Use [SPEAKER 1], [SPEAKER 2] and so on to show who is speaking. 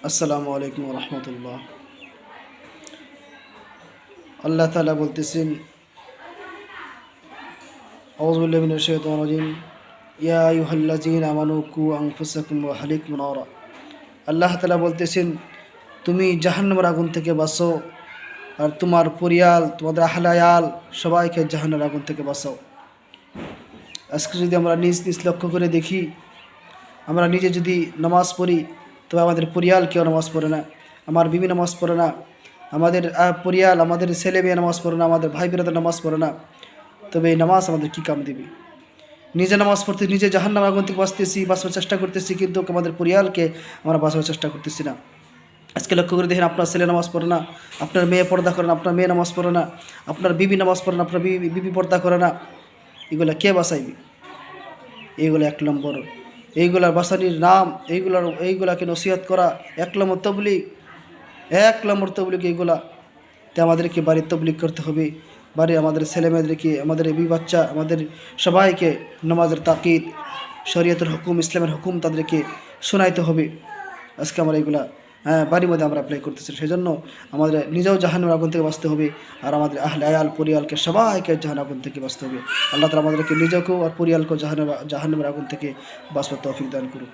[SPEAKER 1] আসসালামু আলাইকুম রহমতুল্লাহ। আল্লাহ তাআলা বলতেছেন, আউযু বিল্লাহি মিনাশ শাইতানির রাজিম, ইয়া আইয়ুহাল্লাযীনা আমানু কু আনফুসাকুম ওয়া আহলিকুম নারা। আল্লাহ তাআলা বলতেছেন, তুমি জাহান্নামের আগুন থেকে বাঁচো আর তোমার পরিয়াল, তোমাদের আহলায়াল সবাইকে জাহান্নামের আগুন থেকে বাঁচাও। আজকে যদি আমরা নিজ নিজ লক্ষ্য করে দেখি, আমরা নিজে যদি নামাজ পড়ি তবে আমাদের পরিয়াল কেউ নামাজ পড়ে না, আমার বিবি নামাজ পড়ে না, আমাদের পরিয়াল, আমাদের ছেলে মেয়ে নামাজ পড়ে না, আমাদের ভাই বোনেরা নামাজ পড়ে না, তবে এই নামাজ আমাদের কী কাম দিবে? নিজে নামাজ পড়তে, নিজে জাহান্নামের আগুন থেকে বাঁচার চেষ্টা করতেছি, কিন্তু আমাদের পরিয়ালকে আমরা বাঁচার চেষ্টা করতেছি না। আজকে লক্ষ্য করে দেখেন, আপনার ছেলে নামাজ পড়ে না, আপনার মেয়ে পর্দা করে না, আপনার মেয়ে নামাজ পড়ে না, আপনার বিবি নামাজ পড়ে না, আপনার বিবি পর্দা করে না, এগুলা কে বাঁচাইবে? এইগুলো এক নম্বর। এইগুলার বাঁচানির নাম, এইগুলাকে নসিহত করা এক নম্বর তবলিগ। এইগুলা তে আমাদেরকে বাড়ির তবলিগ করতে হবে, বাড়ি আমাদের ছেলেমেয়েদেরকে, আমাদের বিবি বাচ্চা, আমাদের সবাইকে নামাজের তাকিদ, শরীয়তের হুকুম, ইসলামের হুকুম তাদেরকে শোনাইতে হবে। আজকে আমরা এইগুলা বাড়ির মধ্যে আমরা অ্যাপ্লাই করতেছি। সেই জন্য আমাদের নিজেও জাহান্নামের আগুন থেকে বাঁচতে হবে, আর আমাদের আহলে আয়াল পরিয়ালকে সবাইকে জাহান্নামের আগুন থেকে বাঁচতে হবে। আল্লাহ তাআলা আমাদেরকে নিজেকেও আর পরিয়ালকেও জাহান্নামের আগুন থেকে বাঁচবার তৌফিক দান করুক।